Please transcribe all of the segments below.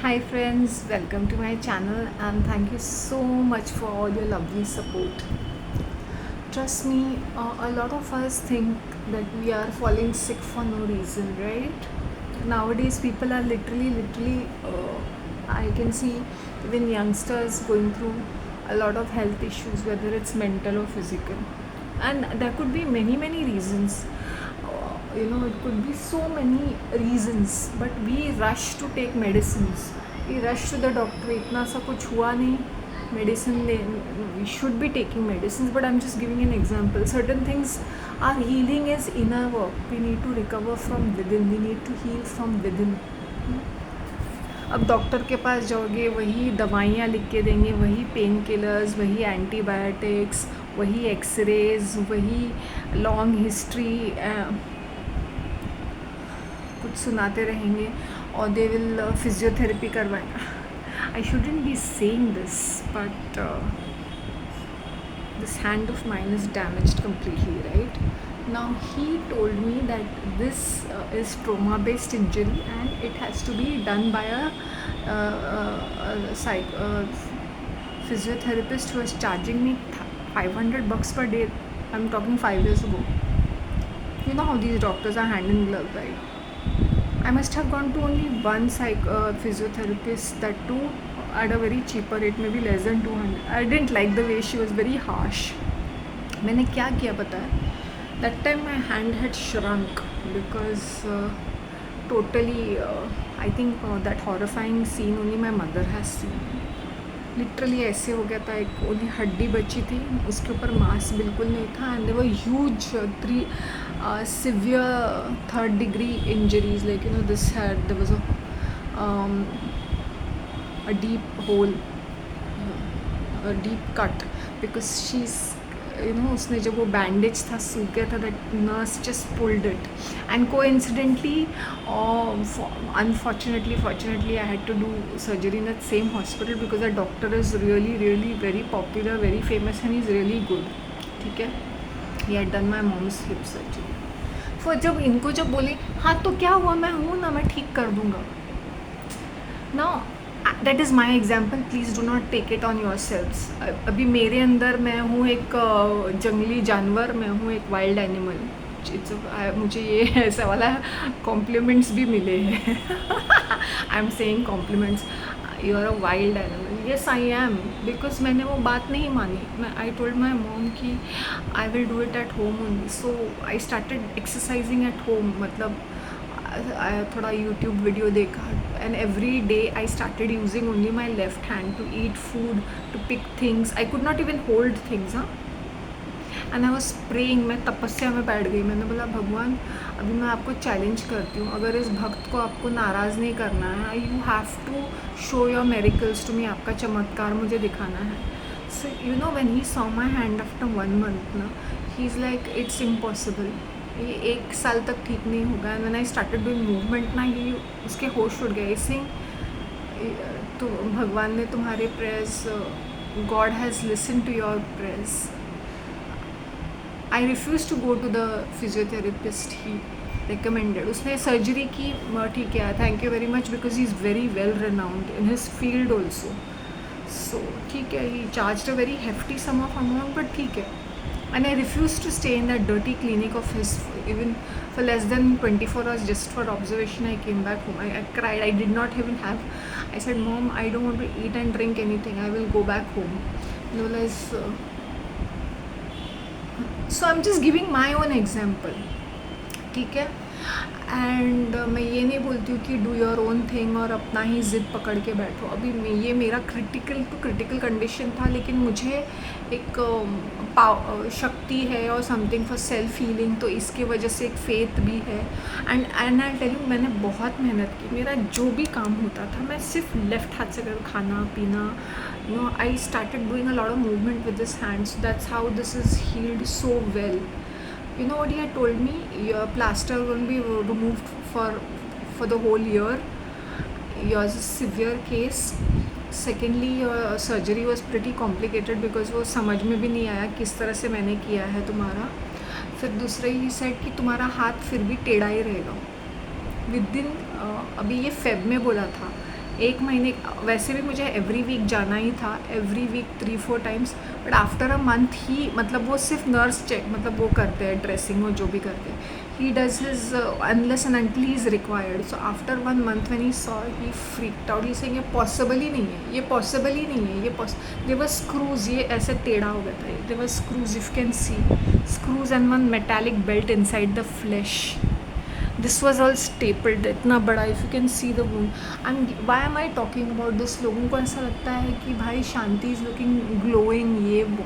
Hi friends, welcome to my channel and thank you so much for all your lovely support. Trust me, a lot of us think that we are falling sick for no reason, right? Nowadays, people are literally, I can see even youngsters going through a lot of health issues, whether it's mental or physical. And there could be many reasons. It could be so many reasons, but we rush to take medicines. We rush to the doctor. इतना सा कुछ हुआ नहीं, medicine we should be taking medicines, but I'm just giving an example. Certain things, our healing is inner work. We need to recover from within. We need to heal from within. अब doctor के पास जाओगे, वही दवाइयाँ लिख के देंगे, वही pain killers, वही एंटीबायोटिक्स, वही एक्सरेज, वही लॉन्ग हिस्ट्री कुछ सुनाते रहेंगे और दे विल फिजियोथेरेपी करवाएंगे. I shouldn't be saying this, but this hand of mine is damaged completely, right? Now he told me that this is trauma based injury and it has to be done by physiotherapist who was charging me $500 per day. I'm talking 5 years ago. You know how these doctors are hand in glove, right? I must have gone to only one physiotherapist, that too at a very cheaper rate, maybe less than 200. I didn't like the way she was very harsh. मैंने क्या किया पता है? That time my hand had shrunk because totally, I think that horrifying scene only my mother has seen. Literally ऐसे हो गया था, एक ओनली हड्डी बची थी, उसके ऊपर मांस बिल्कुल नहीं था. And there were huge 3 severe third degree injuries, like this had, there was a deep hole, a deep cut, because she's, उसने जब वो बैंडेज था सूख गया था, that nurse just pulled it. And coincidentally, unfortunately, fortunately, I had to do surgery in that same hospital because the doctor is really very popular, very famous, and he's really good. ठीक है, he had done my mom's hip surgery. फिर जब इनको जब बोली हाँ तो क्या हुआ, मैं हूँ ना, मैं ठीक कर दूँगा. Now that is my example, please do not take it on yourselves. अभी मेरे अंदर मैं हूँ एक जंगली जानवर, मैं हूँ एक वाइल्ड एनिमल. मुझे ये ऐसा वाला कॉम्प्लीमेंट्स भी मिले हैं. I am saying compliments. You are a wild animal. Yes I am, because मैंने वो बात नहीं मानी. आई टोल्ड माई मॉम कि I will do it at home only. So I started exercising at home. मतलब थोड़ा यूट्यूब वीडियो देखा, and every day I started using only my left hand to eat food, to pick things. I could not even hold things. हाँ, and I was praying. मैं तपस्या में बैठ गई. मैंने बोला भगवान, अभी मैं आपको चैलेंज करती हूँ, अगर इस भक्त को आपको नाराज़ नहीं करना है, you have to show your miracles to me. आपका चमत्कार मुझे दिखाना है. So when he saw my hand after 1 month ना, he is like it's impossible, ये 1 साल तक ठीक नहीं होगा. And when I started doing movement ना, ये उसके होश उड़ गए. सिंह, तो भगवान ने तुम्हारे prayers, god has listen to your prayers. I refuse to go to the physiotherapist he recommended. उसने सर्जरी की, ठीक है, thank you very much, because he is very well renowned in his field also. So ठीक है, he charged a very hefty sum of amount, but ठीक है. And I refused to stay in that dirty clinic of his even for less than 24 hours just for observation. I came back home. I cried. I did not even have. I said, Mom, I don't want to eat and drink anything. I will go back home. No less. So I'm just giving my own example. ठीक है. And मैं ये नहीं बोलती हूँ कि do your own thing और अपना ही ज़िद पकड़ के बैठो. अभी ये मेरा क्रिटिकल कंडीशन था, लेकिन मुझे एक शक्ति है और समथिंग फॉर सेल्फ हीलिंग, तो इसके वजह से एक फेथ भी है. एंड आई टेल यू, मैंने बहुत मेहनत की. मेरा जो भी काम होता था, मैं सिर्फ लेफ्ट हाथ से कर, खाना पीना, I started doing a lot of movement with this hand. So that's how this is healed so well. You know what he had told me? Your plaster will be removed for the whole year. Yours is severe case. Secondly, your surgery was pretty complicated because वो समझ में भी नहीं आया किस तरह से मैंने किया है तुम्हारा. फिर दूसरा ही सेट कि तुम्हारा हाथ फिर भी टेढ़ा ही रहेगा. विद इन, अभी ये फेब में बोला था, एक महीने वैसे भी मुझे एवरी वीक जाना ही था, every week 3-4 times, but after a month ही मतलब वो सिर्फ नर्स चेक मतलब वो करते हैं ड्रेसिंग और जो भी करते हैं, he does his unless and until he is required. So after 1 month when he saw he freaked out, he saying ये पॉसिबल ही नहीं है, ये पॉसिबल ही नहीं है, ये देयर वर स्क्रूज, ये ऐसे टेढ़ा हो गया था, there were screws, if can see screws and one metallic belt inside the flesh. This was all stapled इतना बड़ा, if you can see the wound. And why am I talking about this. लोगों को ऐसा लगता है कि भाई शांति is looking glowing, ये वो.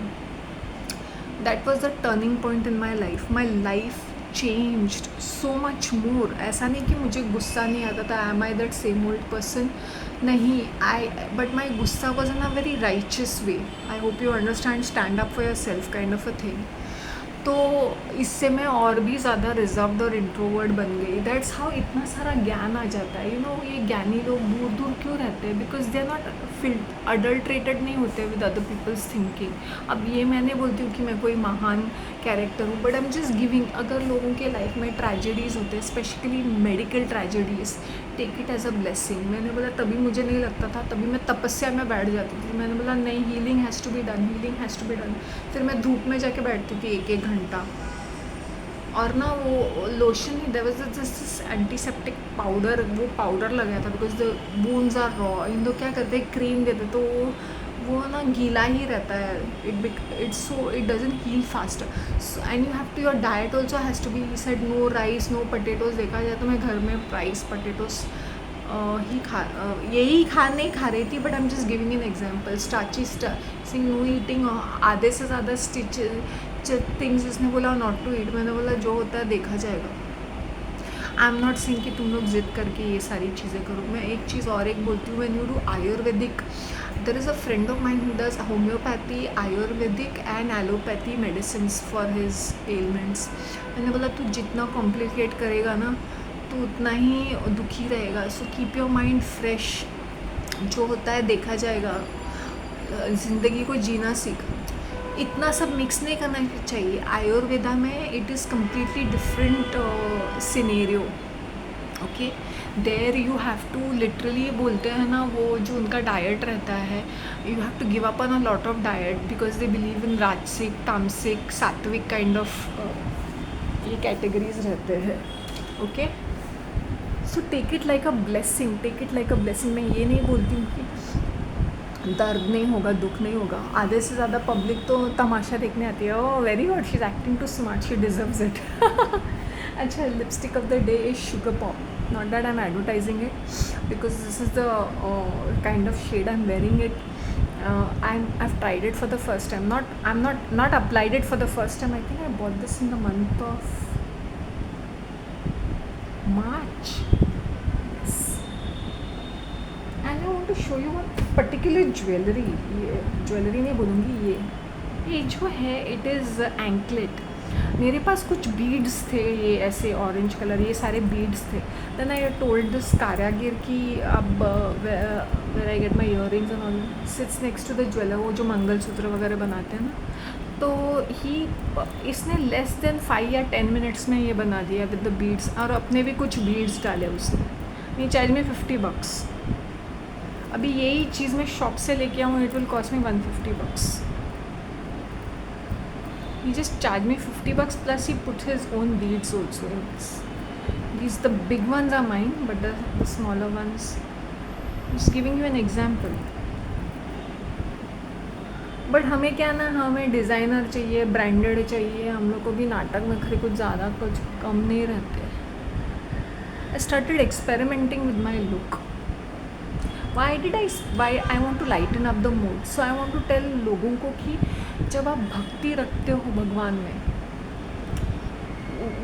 That was the turning point in my life. My life changed so much more. ऐसा नहीं कि मुझे गुस्सा नहीं आता था, am I that same old person, नहीं. बट माई गुस्सा was in a very righteous way. I hope you understand, stand up for yourself kind of a thing. तो इससे मैं और भी ज़्यादा रिजर्व्ड और इंट्रोवर्ट बन गई. दैट्स हाउ इतना सारा ज्ञान आ जाता है. यू नो ये ज्ञानी लोग दूर दूर क्यों रहते हैं? Because they are not adulterated नहीं होते विद अदर पीपल्स थिंकिंग. अब ये मैं नहीं बोलती हूँ कि मैं कोई महान कैरेक्टर हूँ, but I am just giving. अगर लोगों के लाइफ में ट्रेजेडीज़ होते हैं, specially medical tragedies, take it as a blessing. मैंने बोला तभी मुझे नहीं लगता था, तभी मैं तपस्या में बैठ जाती थी. मैंने बोला नहीं, healing has to be done, healing has to be done. फिर मैं धूप में जाके बैठती थी 1-1 घंटा. और ना वो लोशन ही, there was this antiseptic powder, वो पाउडर लगाया था because the wounds are raw. इन दो क्या करते हैं, क्रीम देते तो वो ना गीला ही रहता है. It doesn't heal faster. And you have to, your diet also has to be said, no rice no potatoes. देखा जाए तो मैं घर में राइस पटेटोज यही नहीं खा रही थी, but I am just giving an example. Starchy thing no eating, आधे से ज़्यादा थिंग्स इसने बोला नॉट टू ईट. मैंने बोला जो होता है देखा जाएगा. आई एम नॉट सेइंग कि तुम लोग जिद करके ये सारी चीज़ें करो. मैं एक चीज़ और एक बोलती हूँ, when you do Ayurvedic, there is a friend of mine who does homeopathy, Ayurvedic and allopathy medicine for his elements. मैंने बोला तू जितना कॉम्प्लिकेट करेगा ना तो उतना ही दुखी रहेगा. So keep your mind fresh. जो होता है देखा जाएगा. ज़िंदगी को जीना सीख. इतना सब मिक्स नहीं करना चाहिए. आयुर्वेदा में it is completely different scenario. Okay, there you have to literally, बोलते हैं ना वो जो उनका डाइट रहता है, you have to give up on a lot of diet because they believe in rajasic, tamasic, sattvic kind of ये कैटेगरीज रहते हैं. Okay, so take it like a blessing, take it like a blessing. मैं ये नहीं बोलती हूँ कि दर्द नहीं होगा, दुख नहीं होगा. आधे से ज़्यादा पब्लिक तो तमाशा देखने आती है. Oh very good, she is acting too smart, she deserves it. अच्छा, lipstick of the day is sugar pop. Not that I am advertising it because this is the kind of shade I am wearing it. I've tried it for the first time. I'm not applied it for the first time. I think I bought this in the month of March. Yes. And I want to show you one particular jewelry. ये jewellery नहीं बोलूँगी, ये जो है it is anklet. मेरे पास कुछ beads थे, ये ऐसे ऑरेंज कलर, ये सारे बीड्स थे. देन आई टोल्ड दिस कारागिर कि अब where I get my earrings and all, sits next to the jeweller, वो जो मंगलसूत्र वगैरह बनाते हैं ना. तो इसने लेस देन 5 या 10 मिनट्स में ये बना दिया विद द बीड्स. और अपने भी कुछ बीड्स डाले उसने. ये चार्ज में $50. अभी यही चीज़ मैं शॉप से लेके आऊँ, it will cost me $150. He just charged me $50 plus he put his own beads also in this. These the big ones are mine, but the smaller ones. Just giving you an example. But हमें क्या ना, हमें designer चाहिए, branded चाहिए. हम लोग को भी नाटक नखरे कुछ ज़्यादा कुछ कम नहीं रहते. I started experimenting with my look. Why I want to lighten up the mood. So I want to tell लोगों को कि जब आप भक्ति रखते हो भगवान में,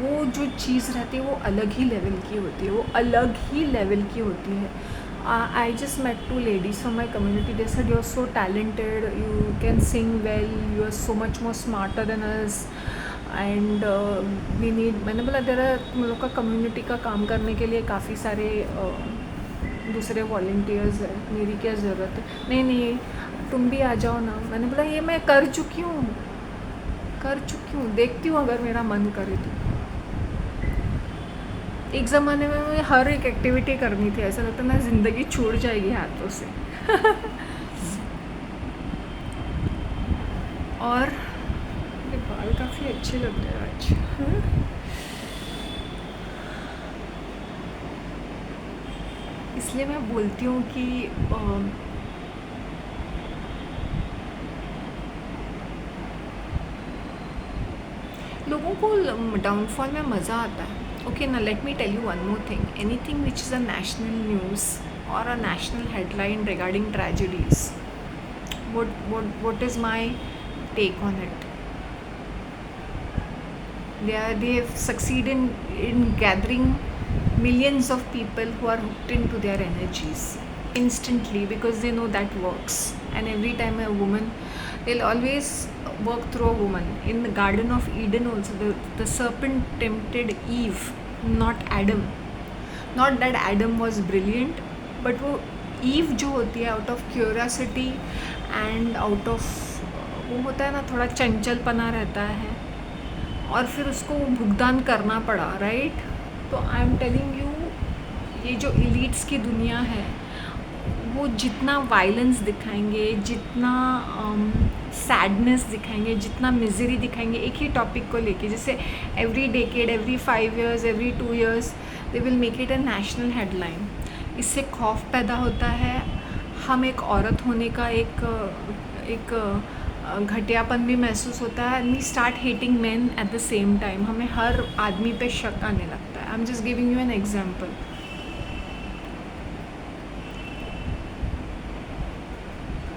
वो जो चीज़ रहती है वो अलग ही लेवल की होती है, वो अलग ही लेवल की होती है. I just met 2 ladies from my community. They said you're so talented, you can sing well, you are so much more smarter than us and we need. मैंने बोला तेरा तुम लोग का कम्युनिटी का काम करने के लिए काफ़ी सारे दूसरे वॉल्टियर्स है, मेरी क्या ज़रूरत है. नहीं तुम भी आ जाओ ना. मैंने बोला ये मैं कर चुकी हूँ, देखती हूँ अगर मेरा मन करे तो. एक ज़माने में मुझे हर एक एक्टिविटी करनी थी, ऐसा लगता ना ज़िंदगी छूट जाएगी हाथों से। और ये बाल काफ़ी अच्छे लग रहे हैं आज। इसलिए मैं बोलती हूँ कि लोगों को डाउनफॉल में मज़ा आता है। ओके ना, let me tell you one more thing, anything which is a national news और a national headline regarding tragedies, what is my take on it? They have succeeded in gathering millions of people who are hooked into their energies instantly because they know that works. And every time a woman, they'll always work through a woman. In the Garden of Eden also, the serpent tempted Eve, not Adam. Not that Adam was brilliant, but वो ewe जो होती है out of curiosity and out of वो होता है ना, थोड़ा चंचलपना रहता है, और फिर उसको भुगतान करना पड़ा, राइट? तो आई एम टेलिंग यू, ये जो एलिट्स की दुनिया है, वो जितना वायलेंस दिखाएंगे, जितना सैडनेस दिखाएंगे, जितना मिजरी दिखाएंगे एक ही टॉपिक को लेके, जैसे every decade, every 5 years, every 2 years they will make it a national headline. इससे खौफ पैदा होता है, हम एक औरत होने का एक घटियापन भी महसूस होता है, and we start hating man at the same time. हमें हर आदमी पे शक आने लगता है। I am just giving you an example.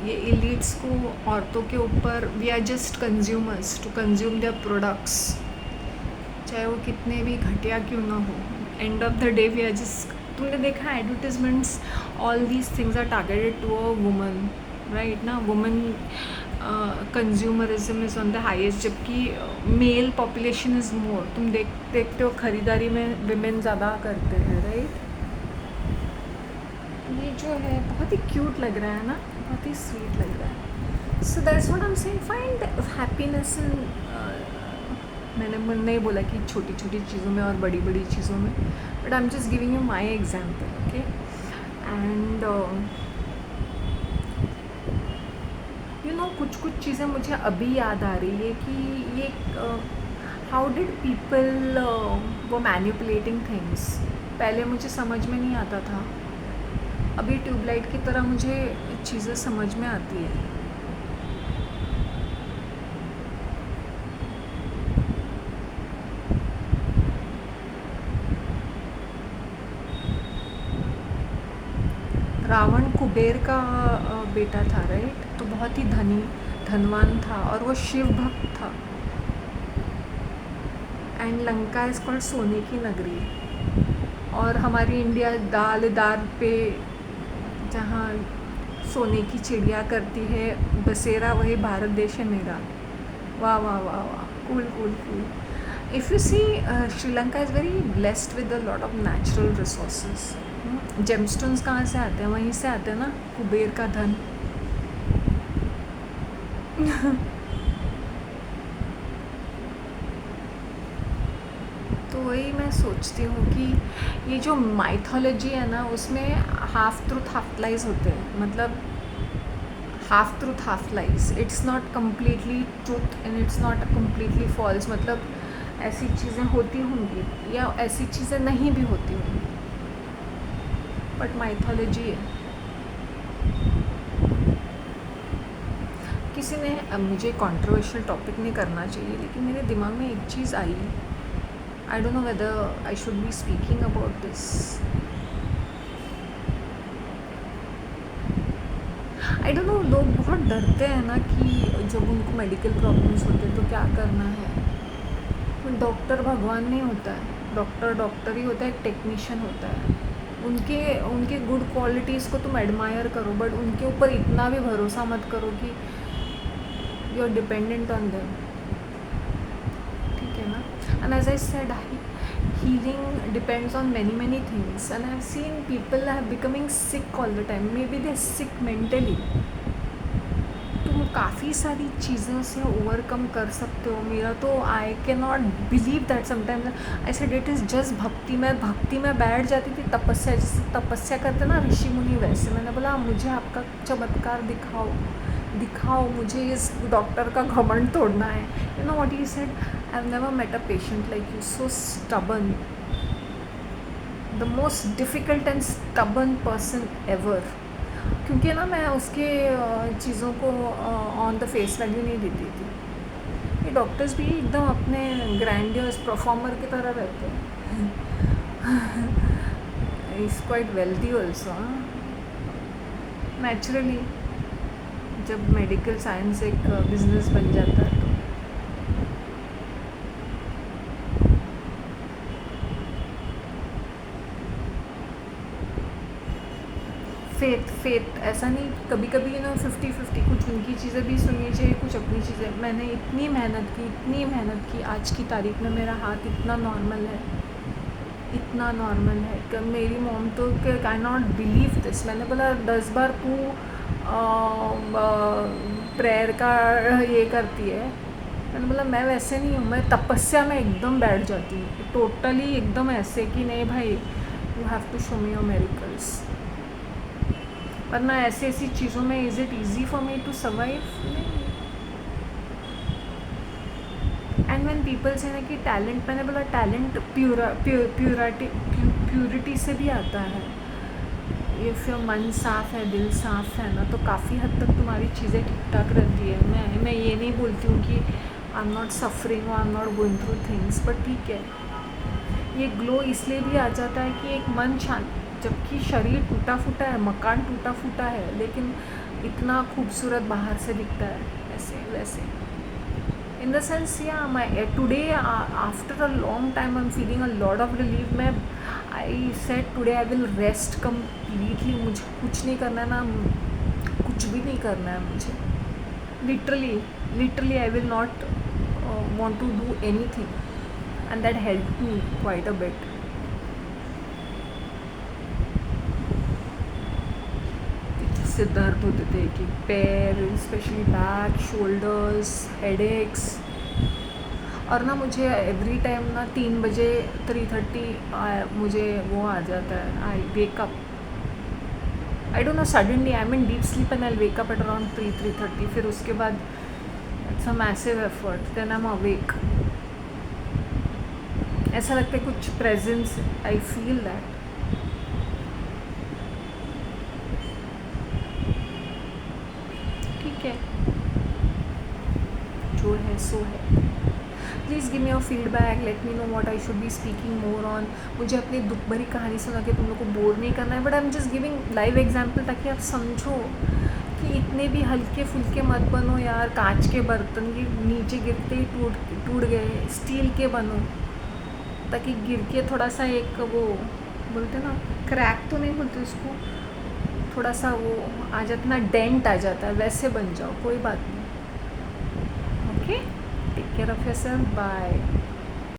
ये एलिट्स को औरतों के ऊपर, we are just consumers to consume their products, चाहे वो कितने भी घटिया क्यों ना हो। End of the day we are just, तुमने देखा advertisements, all these things are targeted to a woman, right ना? Woman consumerism is on the highest, जबकि मेल पॉपुलेशन इज़ मोर। तुम देखते हो खरीदारी में विमेन ज़्यादा करते हैं, राइट? ये जो है बहुत ही क्यूट लग रहा है ना, बहुत ही स्वीट लग रहा है। So that's what I am saying, find happiness in, मैंने नहीं बोला कि छोटी छोटी चीज़ों में और बड़ी बड़ी चीज़ों में, but I am just giving you my example, okay? And you know, कुछ चीज़ें मुझे अभी याद आ रही है कि ये हाउ डिड पीपल वो मैनिपुलेटिंग थिंग्स, पहले मुझे समझ में नहीं आता था, अभी ट्यूबलाइट की तरह मुझे चीज़ें समझ में आती है। रावण कुबेर का बेटा था, राइट? तो बहुत ही धनवान था, और वो शिव भक्त था। एंड लंका इज़ कॉल्ड सोने की नगरी, और हमारी इंडिया दाल पे जहाँ सोने की चिड़िया करती है बसेरा, वही भारत देश है मेरा। वाह वाह वाह वाह, cool cool cool. If you see, Sri Lanka is very blessed with a lot of natural resources. Gemstones कहाँ से आते हैं? वहीं से आते हैं ना, कुबेर का धन। तो वही मैं सोचती हूँ कि ये जो माइथोलॉजी है ना, उसमें हाफ ट्रूथ हाफ लाइज होते हैं, मतलब half truth half lies, it's not completely truth and it's not completely false. मतलब ऐसी चीज़ें होती होंगी या ऐसी चीज़ें नहीं भी होती होंगी, बट माइथोलॉजी है। किसी ने, अब मुझे कंट्रोवर्शियल टॉपिक नहीं करना चाहिए, लेकिन मेरे दिमाग में एक चीज़ आई, I don't know whether I should be speaking about this. I don't know, लोग बहुत डरते हैं ना कि जब उनको मेडिकल प्रॉब्लम्स होते हैं तो क्या करना है। तो डॉक्टर भगवान नहीं होता है, डॉक्टर ही होता है, एक टेक्नीशियन होता है। उनके गुड क्वालिटीज़ को तुम एडमायर करो, बट उनके ऊपर इतना भी भरोसा मत करो कि you are dependent on them, ठीक है ना? And as I said, healing depends on many things, and I've seen people are becoming sick all the time. Maybe they're sick mentally. तुम काफ़ी सारी चीज़ों से ओवरकम कर सकते हो। मेरा तो I can not believe that sometimes I said it is just भक्ति में बैठ जाती थी। तपस्या, जैसे तपस्या करते ना ऋषि मुनि, वैसे मैंने बोला मुझे आपका चमत्कार दिखाओ, मुझे इस डॉक्टर का घमंड तोड़ना है। You know what he said, I have never met a patient like you, so stubborn, the most difficult and stubborn person ever. क्योंकि ना मैं उसके चीज़ों को ऑन द फेस वैल्यू नहीं देती थी। ये डॉक्टर्स भी एकदम अपने ग्रैंडियस परफॉर्मर की तरह रहते हैं। Is quite wealthy also. Naturally जब मेडिकल साइंस एक बिजनेस बन जाता है तो फेथ ऐसा नहीं, कभी कभी ना 50-50, कुछ उनकी चीज़ें भी सुननी चाहिए, कुछ अपनी चीज़ें। मैंने इतनी मेहनत की, आज की तारीख में मेरा हाथ इतना नॉर्मल है कि मेरी मॉम तो कैन नॉट बिलीव दिस। मैंने बोला 10 बार तू प्रेयर का ये करती है। मैंने बोला मैं वैसे नहीं हूँ, मैं तपस्या में एकदम बैठ जाती हूँ टोटली, एकदम ऐसे कि नहीं भाई you have to show me your miracles. वरना ऐसी चीज़ों में is it easy for me to survive? And when people say ना कि टैलेंट, मैंने बोला टैलेंट प्योरिटी से भी आता है। इफ़ योर मन साफ़ है, दिल साफ़ है ना, तो काफ़ी हद तक तुम्हारी चीज़ें ठीक ठाक रहती है। मैं ये नहीं बोलती हूँ कि आई एम नॉट सफरिंग और I am not going through things, but ठीक है, ये ग्लो इसलिए भी आ जाता है कि एक मन शांत, जबकि शरीर टूटा फूटा है, मकान टूटा फूटा है, लेकिन इतना खूबसूरत बाहर से दिखता है ऐसे वैसे। इन द सेंस या my today after a long time I am feeling a lot of relief. मैं I said today I will rest completely. मुझे कुछ नहीं करना है ना, कुछ भी नहीं करना है मुझे। Literally I will not want to do anything, and that helped me quite a bit. इससे दर्द होते थे कि पैर, स्पेशली बैक, शोल्डर्स, हेडेक्स। और ना मुझे एवरी टाइम ना 3 बजे 3:30 मुझे वो आ जाता है, I wake up. I don't know, suddenly I am in deep sleep and I wake up at around 3:30। फिर उसके बाद it's a massive effort, then I am awake. ऐसा लगता है कुछ प्रेजेंस, आई फील दैट। ठीक है, जो है सो है। Please give me your feedback, let me know what I should be speaking more on. मुझे अपनी दुख भरी कहानी सुना के तुम लोग को बोर नहीं करना है, but I am just giving live example ताकि आप समझो कि इतने भी हल्के फुल्के मत बनो यार। कांच के बर्तन के नीचे गिरते ही टूट गए, स्टील के बनो ताकि गिर के थोड़ा सा एक वो बोलते ना, क्रैक तो नहीं बोलते उसको, थोड़ा सा वो आ जाता ना, डेंट आ जाता है, वैसे बन जाओ, कोई बात नहीं। Okay, take care of yourself, bye.